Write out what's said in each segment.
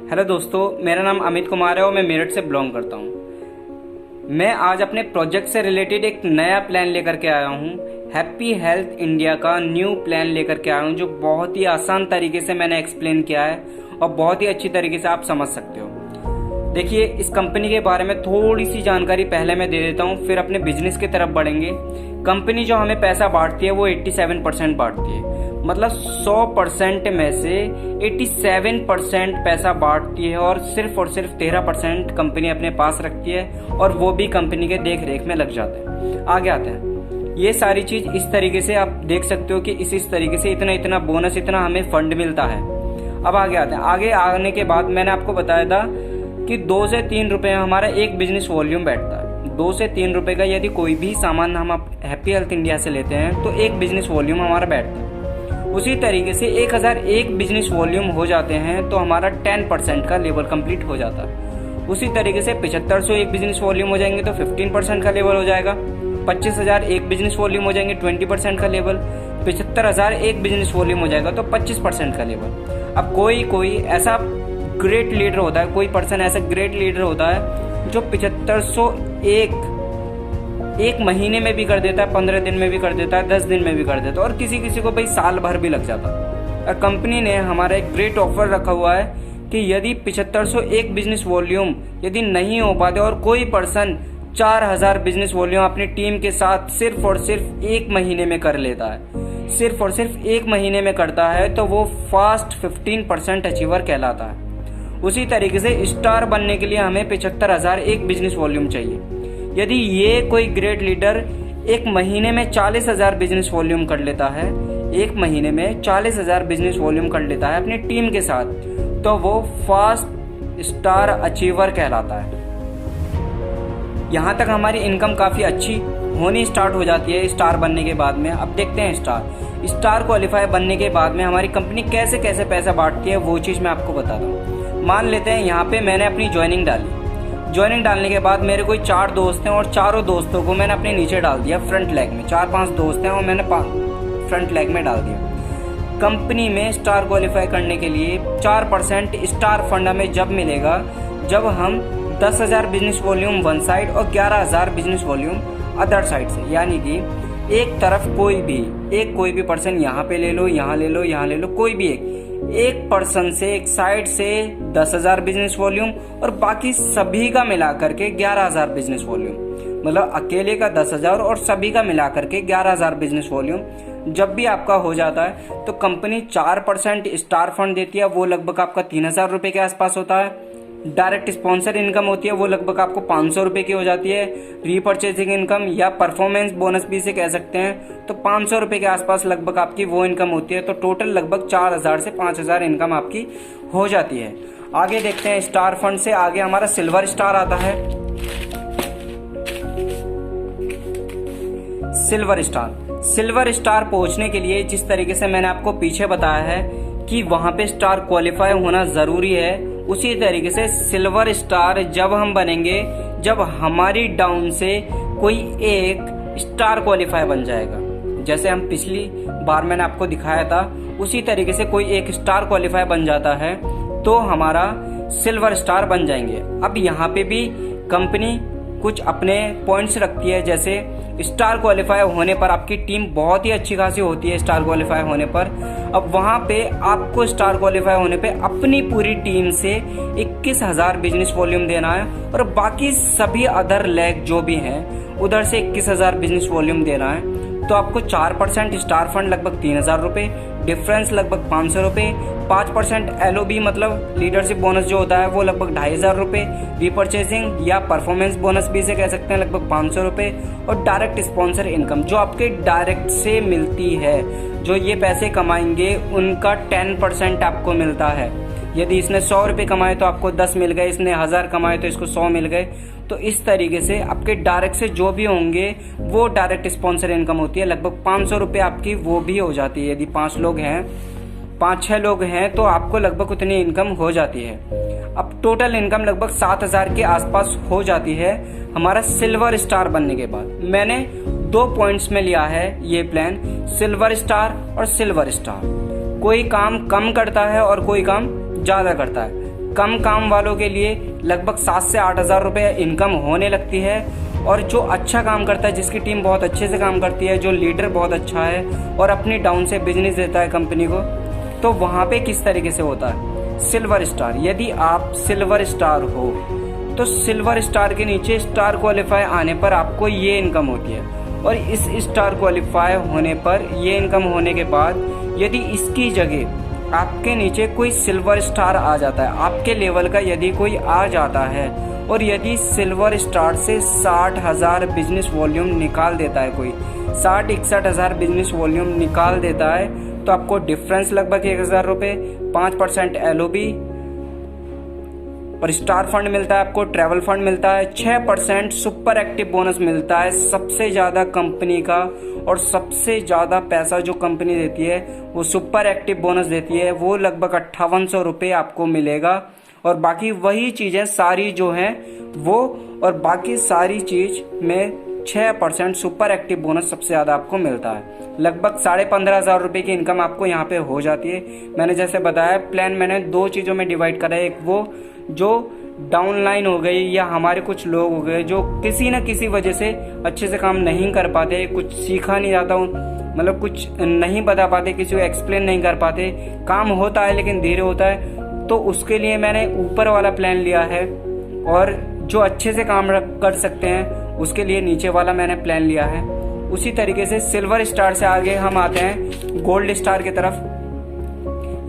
Hello दोस्तों, मेरा नाम अमित कुमार है और मैं मेरठ से बिलोंग करता हूँ। मैं आज अपने प्रोजेक्ट से रिलेटेड एक नया प्लान लेकर के आया हूँ। हैप्पी हेल्थ इंडिया का न्यू प्लान लेकर के आया हूँ, जो बहुत ही आसान तरीके से मैंने एक्सप्लेन किया है और बहुत ही अच्छी तरीके से आप समझ सकते हो। देखिए, इस कंपनी के बारे में थोड़ी सी जानकारी पहले मैं दे देता हूँ, फिर अपने बिजनेस की तरफ बढ़ेंगे। कंपनी जो हमें पैसा बांटती है वो 87% बांटती है, मतलब 100% में से 87% पैसा बांटती है और सिर्फ 13% कंपनी अपने पास रखती है, और वो भी कंपनी के देख रेख में लग जाते हैं। आगे आते हैं, ये सारी चीज इस तरीके से आप देख सकते हो कि इस तरीके से इतना बोनस, इतना हमें फंड मिलता है। अब आगे आते हैं। आगे आने के बाद मैंने आपको बताया था कि 2 से 3 रुपए हमारा एक बिजनेस वॉल्यूम बैठता है। 2 से 3 रुपए का यदि कोई भी सामान हम हैप्पी हेल्थ इंडिया से लेते हैं तो एक बिजनेस वॉल्यूम हमारा बैठता है। उसी तरीके से 1001 बिजनेस वॉल्यूम हो जाते हैं तो हमारा 10% का लेवल कंप्लीट हो जाता है। उसी तरीके से 7501 बिजनेस वॉल्यूम हो जाएंगे तो 15% का लेवल हो जाएगा। 25000 एक बिजनेस वॉल्यूम हो जाएंगे 20% का लेवल। 75000 एक बिजनेस वॉल्यूम हो जाएगा तो 25% का लेवल। अब कोई ऐसा ग्रेट लीडर होता है, कोई पर्सन ऐसा ग्रेट लीडर होता है जो 7501 एक महीने में भी कर देता है, 15 दिन में भी कर देता है, 10 दिन में भी कर देता है, और किसी को भाई साल भर भी लग जाता है। और कंपनी ने हमारा एक ग्रेट ऑफर रखा हुआ है कि यदि 7501 बिजनेस वॉल्यूम यदि नहीं हो पाते और कोई पर्सन 4000 बिजनेस वॉल्यूम अपनी टीम के साथ सिर्फ और सिर्फ एक महीने में कर लेता है, सिर्फ और सिर्फ एक महीने में करता है, तो वो फास्ट 15% अचीवर कहलाता है। उसी तरीके से स्टार बनने के लिए हमें 75,000 एक बिजनेस वॉल्यूम चाहिए। यदि ये कोई ग्रेट लीडर एक महीने में 40,000 बिजनेस वॉल्यूम कर लेता है, एक महीने में 40,000 बिजनेस वॉल्यूम कर लेता है अपनी टीम के साथ, तो वो फास्ट स्टार अचीवर कहलाता है। यहाँ तक हमारी इनकम काफी अच्छी होनी स्टार्ट हो जाती है स्टार बनने के बाद में। अब देखते हैं स्टार क्वालिफाई बनने के बाद में हमारी कंपनी कैसे कैसे पैसा बांटती है, वो चीज मैं आपको बताता हूँ। मान लेते हैं यहाँ पे मैंने अपनी ज्वाइनिंग डाली। ज्वाइनिंग डालने के बाद मेरे कोई 4 दोस्त हैं और चारों दोस्तों को मैंने अपने नीचे डाल दिया फ्रंट लेग में। 4-5 दोस्त हैं और मैंने फ्रंट लेग में डाल दिया। कंपनी में स्टार क्वालिफाई करने के लिए 4% स्टार फंड हमें जब मिलेगा जब हम 10,000 बिजनेस वॉल्यूम वन साइड और 11,000 बिजनेस वॉल्यूम अदर साइड से, यानी कि एक तरफ कोई भी पर्सन यहाँ पे ले लो, यहाँ ले लो, यहाँ ले लो, कोई भी एक पर्सन से एक साइड से 10,000 बिजनेस वॉल्यूम और बाकी सभी का मिलाकर के 11,000 बिजनेस वॉल्यूम, मतलब अकेले का 10,000 और सभी का मिलाकर के 11,000 बिजनेस वॉल्यूम जब भी आपका हो जाता है तो कंपनी 4% स्टार फंड देती है। वो लगभग आपका 3,000 रुपए के आसपास होता है। डायरेक्ट स्पॉन्सर इनकम होती है, वो लगभग आपको 500 रुपए की हो जाती है। रीपर्चेजिंग इनकम या परफॉर्मेंस बोनस भी इसे कह सकते हैं, तो 500 रुपए के आसपास लगभग आपकी वो इनकम होती है। तो टोटल लगभग 4,000 से 5,000 इनकम आपकी हो जाती है। आगे देखते हैं, स्टार फंड से आगे हमारा सिल्वर स्टार आता है। सिल्वर स्टार पहुंचने के लिए जिस तरीके से मैंने आपको पीछे बताया है कि वहां पे स्टार क्वालिफाई होना जरूरी है, उसी तरीके से सिल्वर स्टार जब हम बनेंगे जब हमारी डाउन से कोई एक स्टार क्वालिफाई बन जाएगा। जैसे हम पिछली बार मैंने आपको दिखाया था, उसी तरीके से कोई एक स्टार क्वालिफाई बन जाता है तो हमारा सिल्वर स्टार बन जाएंगे। अब यहाँ पे भी कंपनी कुछ अपने पॉइंट्स रखती है, जैसे स्टार क्वालिफाई होने पर आपकी टीम बहुत ही अच्छी खासी होती है। स्टार क्वालिफाई होने पर अब वहां पे आपको स्टार क्वालिफाई होने पे अपनी पूरी टीम से 21,000 बिजनेस वॉल्यूम देना है और बाकी सभी अदर लेग जो भी हैं उधर से 21,000 बिजनेस वॉल्यूम देना है। तो आपको 4% स्टार फंड लगभग 3,000 रुपए, डिफरेंस लगभग 500 रुपए, 5% LOB मतलब लीडरशिप बोनस जो होता है वो लगभग 2,500 रुपए, रीपर्चेजिंग या परफॉर्मेंस बोनस भी इसे कह सकते हैं लगभग 500 रुपए, और डायरेक्ट स्पॉन्सर इनकम जो आपके डायरेक्ट से मिलती है, जो ये पैसे कमाएंगे उनका 10% आपको मिलता है। यदि इसने 100 रुपए कमाए तो आपको 10 मिल गए, इसने 1000 कमाए तो इसको 100 मिल गए। तो इस तरीके से आपके डायरेक्ट से जो भी होंगे वो डायरेक्ट स्पॉन्सर इनकम होती है। लगभग 500 रुपए आपकी वो भी हो जाती है। यदि 5-6 लोग हैं तो आपको लगभग उतनी इनकम हो जाती है। अब टोटल इनकम लगभग 7,000 के आसपास हो जाती है हमारा सिल्वर स्टार बनने के बाद। मैंने 2 पॉइंट्स में लिया है ये प्लान, सिल्वर स्टार और सिल्वर स्टार। कोई काम कम करता है और कोई काम ज्यादा करता है। कम काम वालों के लिए लगभग 7 से 8 हज़ार रुपये इनकम होने लगती है। और जो अच्छा काम करता है, जिसकी टीम बहुत अच्छे से काम करती है, जो लीडर बहुत अच्छा है और अपनी डाउन से बिजनेस देता है कंपनी को, तो वहाँ पे किस तरीके से होता है सिल्वर स्टार। यदि आप सिल्वर स्टार हो तो सिल्वर स्टार के नीचे स्टार क्वालिफाई आने पर आपको ये इनकम होती है। और इस स्टार क्वालिफाई होने पर ये इनकम होने के बाद यदि इसकी जगह आपके नीचे कोई सिल्वर स्टार आ जाता है, आपके लेवल का यदि कोई आ जाता है, और यदि सिल्वर स्टार से 60,000 बिजनेस वॉल्यूम निकाल देता है, कोई 60-61 हज़ार बिजनेस वॉल्यूम निकाल देता है, तो आपको डिफरेंस लगभग 1,000 रुपये, 5% LOB और स्टार फंड मिलता है आपको, ट्रैवल फंड मिलता है, 6% सुपर एक्टिव बोनस मिलता है। सबसे ज़्यादा कंपनी का और सबसे ज़्यादा पैसा जो कंपनी देती है वो सुपर एक्टिव बोनस देती है, वो लगभग 5800 रुपये आपको मिलेगा। और बाकी वही चीज़ें सारी जो हैं वो, और बाकी सारी चीज़ में 6% सुपर एक्टिव बोनस सबसे ज़्यादा आपको मिलता है। लगभग 15,500 रुपये की इनकम आपको यहाँ पे हो जाती है। मैंने जैसे बताया, प्लान मैंने 2 चीज़ों में डिवाइड करा है। एक वो जो डाउनलाइन हो गई या हमारे कुछ लोग हो गए जो किसी न किसी वजह से अच्छे से काम नहीं कर पाते, कुछ सीखा नहीं जाता, मतलब कुछ नहीं बता पाते, किसी को एक्सप्लेन नहीं कर पाते, काम होता है लेकिन धीरे होता है, तो उसके लिए मैंने ऊपर वाला प्लान लिया है। और जो अच्छे से काम कर सकते हैं उसके लिए नीचे वाला मैंने प्लान लिया है। उसी तरीके से सिल्वर स्टार से आगे हम आते हैं गोल्ड स्टार की तरफ।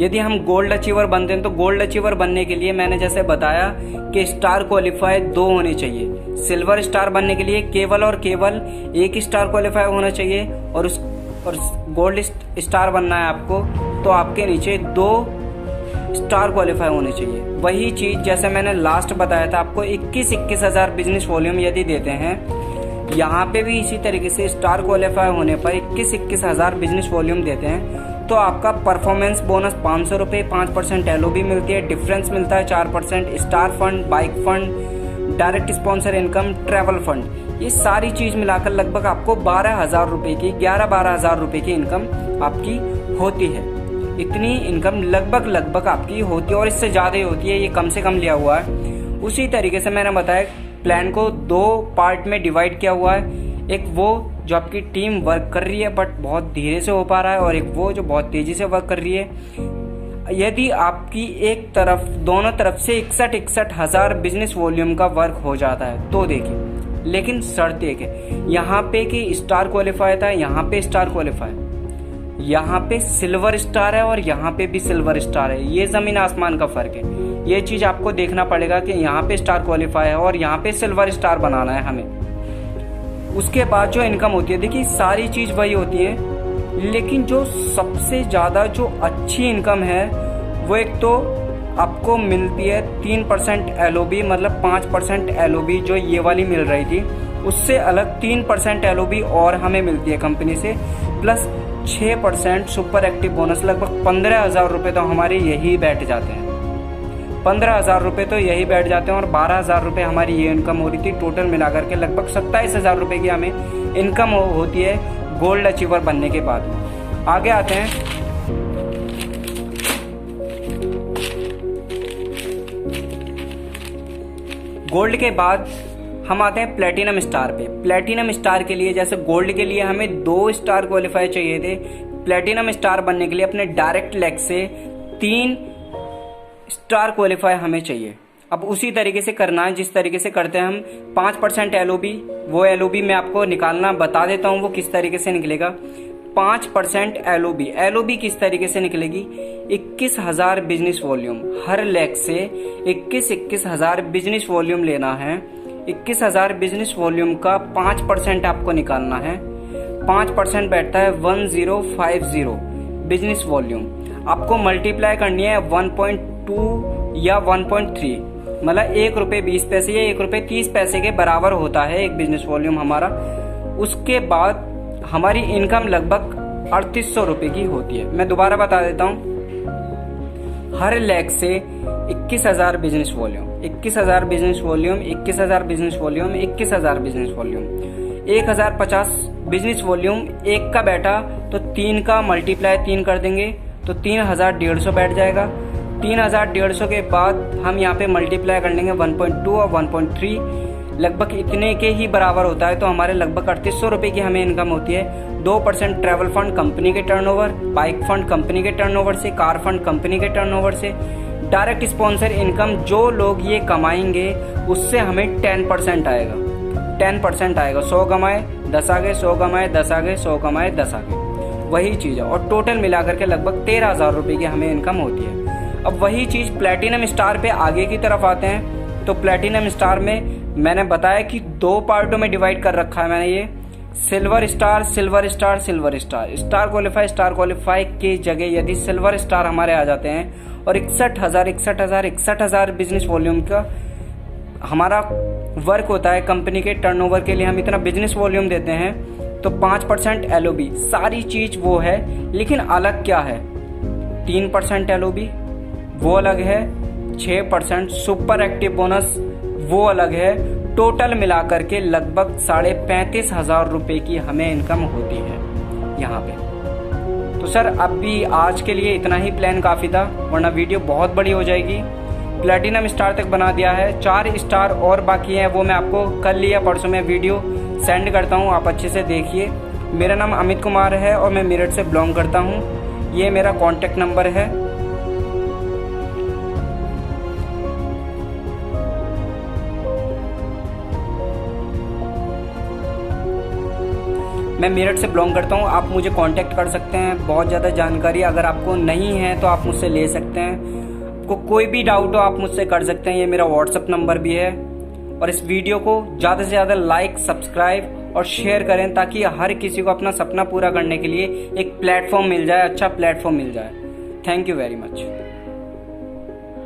यदि हम गोल्ड अचीवर बनते हैं तो गोल्ड अचीवर बनने के लिए मैंने जैसे बताया कि स्टार क्वालिफाई 2 होने चाहिए। सिल्वर स्टार बनने के लिए केवल और केवल 1 स्टार क्वालिफाई होना चाहिए, और गोल्ड स्टार बनना है आपको तो आपके नीचे 2 स्टार क्वालिफाई होने चाहिए। वही चीज़ जैसे मैंने लास्ट बताया था आपको, 21-21 हज़ार बिजनेस वॉल्यूम यदि देते हैं, यहाँ पे भी इसी तरीके से स्टार क्वालिफाई होने पर 21-21 हज़ार बिजनेस वॉल्यूम देते हैं तो आपका परफॉर्मेंस बोनस 500 रुपये, 5% LOB मिलती है, डिफरेंस मिलता है 4%, star fund, bike fund, direct sponsor income, travel fund, ये सारी चीज़ मिलाकर लगभग आपको 12,000 रुपये की 11-12 हज़ार रुपये की इनकम आपकी होती है। इतनी इनकम लगभग आपकी होती है, और इससे ज़्यादा ही होती है, ये कम से कम लिया हुआ है। उसी तरीके से मैंने बताया प्लान को 2 पार्ट में डिवाइड किया हुआ है। एक वो जो आपकी टीम वर्क कर रही है बट बहुत धीरे से हो पा रहा है, और एक वो जो बहुत तेज़ी से वर्क कर रही है। यदि आपकी एक तरफ दोनों तरफ से 61 हज़ार बिजनेस वॉल्यूम का वर्क हो जाता है तो देखिए, लेकिन शर्त एक है यहाँ पे कि स्टार क्वालिफाई था, यहाँ पे स्टार क्वालिफाई, यहाँ पे सिल्वर स्टार है और यहाँ पे भी सिल्वर स्टार है, ये ज़मीन आसमान का फ़र्क है। ये चीज़ आपको देखना पड़ेगा कि यहाँ पे स्टार क्वालिफाई है और यहाँ पे सिल्वर स्टार बनाना है हमें। उसके बाद जो इनकम होती है, देखिए सारी चीज़ वही होती है, लेकिन जो सबसे ज़्यादा जो अच्छी इनकम है वो एक तो आपको मिलती है 3% LOB, मतलब 5% LOB जो ये वाली मिल रही थी, उससे अलग 3% LOB और हमें मिलती है कंपनी से, प्लस 6% सुपर एक्टिव बोनस। लगभग 15,000 रुपये तो हमारे यही बैठ जाते हैं, 15,000 रुपये तो यही बैठ जाते हैं, और 12,000 रुपये हमारी ये इनकम हो रही थी। टोटल मिलाकर के लगभग 27,000 रुपये की हमें इनकम होती है गोल्ड अचीवर बनने के बाद। आगे आते हैं गोल्ड के बाद, हम आते हैं प्लेटिनम स्टार पे। प्लेटिनम स्टार के लिए, जैसे गोल्ड के लिए हमें 2 स्टार क्वालिफाई चाहिए थे, प्लेटिनम स्टार बनने के लिए अपने डायरेक्ट लेग से 3 स्टार क्वालिफाई हमें चाहिए। अब उसी तरीके से करना है जिस तरीके से करते हैं हम। 5% LOB, वो LOB मैं आपको निकालना बता देता हूँ वो किस तरीके से निकलेगा। 5% LOB किस तरीके से निकलेगी, 21 हज़ार बिजनेस वॉल्यूम, हर लेग से 21 हज़ार बिजनेस वॉल्यूम लेना है। 21 हज़ार बिजनेस वॉल्यूम का 5% आपको निकालना है। 5% बैठता है 1050 बिजनेस वॉल्यूम। आपको मल्टीप्लाई करनी है 1.2 या 1.3, मतलब 1 रुपये 20 पैसे या 1 रुपये 30 पैसे के बराबर होता है एक बिजनेस वॉल्यूम हमारा। उसके बाद हमारी इनकम लगभग 3800 रुपये की होती है। मैं दोबारा बता देता हूँ, हर लेग से 21 हज़ार बिजनेस वॉल्यूम, 21 हज़ार बिजनेस वॉल्यूम, 21 हज़ार बिजनेस वॉल्यूम, 21 हज़ार बिजनेस वॉल्यूम, 1050 बिजनेस वॉल्यूम। 1 का बैठा तो 3 का मल्टीप्लाई 3 कर देंगे तो 3150 बैठ जाएगा। 3150 के बाद हम यहाँ पे मल्टीप्लाई कर लेंगे 1.2 और 1.3, लगभग इतने के ही बराबर होता है। तो हमारे लगभग 3800 रुपये की हमें इनकम होती है। 2% ट्रैवल फंड कंपनी के टर्नओवर, बाइक फंड कंपनी के टर्नओवर से, कार फंड कंपनी के टर्नओवर से, डायरेक्ट स्पॉन्सर इनकम जो लोग ये कमाएंगे उससे हमें 10% आएगा। 10% आएगा। 100 कमाए 10 आ गए, 100 कमाए 10 आ गए, 100 कमाए 10 आ गए, वही चीज़ है। और टोटल मिलाकर के लगभग 13,000 रुपये की हमें इनकम होती है। अब वही चीज़ प्लैटिनम स्टार पे आगे की तरफ आते हैं। तो प्लैटिनम स्टार में मैंने बताया कि 2 पार्टों में डिवाइड कर रखा है मैंने ये, silver star, silver star, silver star. Star qualify की जगह यदि सिल्वर स्टार हमारे आ जाते हैं और 61,000 बिजनेस वॉल्यूम का हमारा वर्क होता है, कंपनी के टर्नओवर के लिए हम इतना बिजनेस वॉल्यूम देते हैं, तो 5% LOB सारी चीज वो है। लेकिन अलग क्या है, 3% LOB वो अलग है, 6% सुपर एक्टिव बोनस वो अलग है। टोटल मिलाकर के लगभग 35,500 रुपये की हमें इनकम होती है यहाँ पे। तो सर अभी आज के लिए इतना ही प्लान काफ़ी था, वरना वीडियो बहुत बड़ी हो जाएगी। प्लैटिनम स्टार तक बना दिया है, 4 स्टार और बाकी हैं, वो मैं आपको कल या परसों में वीडियो सेंड करता हूँ, आप अच्छे से देखिए। मेरा नाम अमित कुमार है और मैं मेरठ से बिलोंग करता हूँ। ये मेरा कॉन्टैक्ट नंबर है। मैं मेरठ से बिलोंग करता हूँ, आप मुझे कांटेक्ट कर सकते हैं। बहुत ज़्यादा जानकारी अगर आपको नहीं है तो आप मुझसे ले सकते हैं। आपको कोई भी डाउट हो आप मुझसे कर सकते हैं, ये मेरा व्हाट्सअप नंबर भी है। और इस वीडियो को ज़्यादा से ज़्यादा लाइक, सब्सक्राइब और शेयर करें ताकि हर किसी को अपना सपना पूरा करने के लिए एक प्लेटफॉर्म मिल जाए, अच्छा प्लेटफॉर्म मिल जाए। Thank you very much.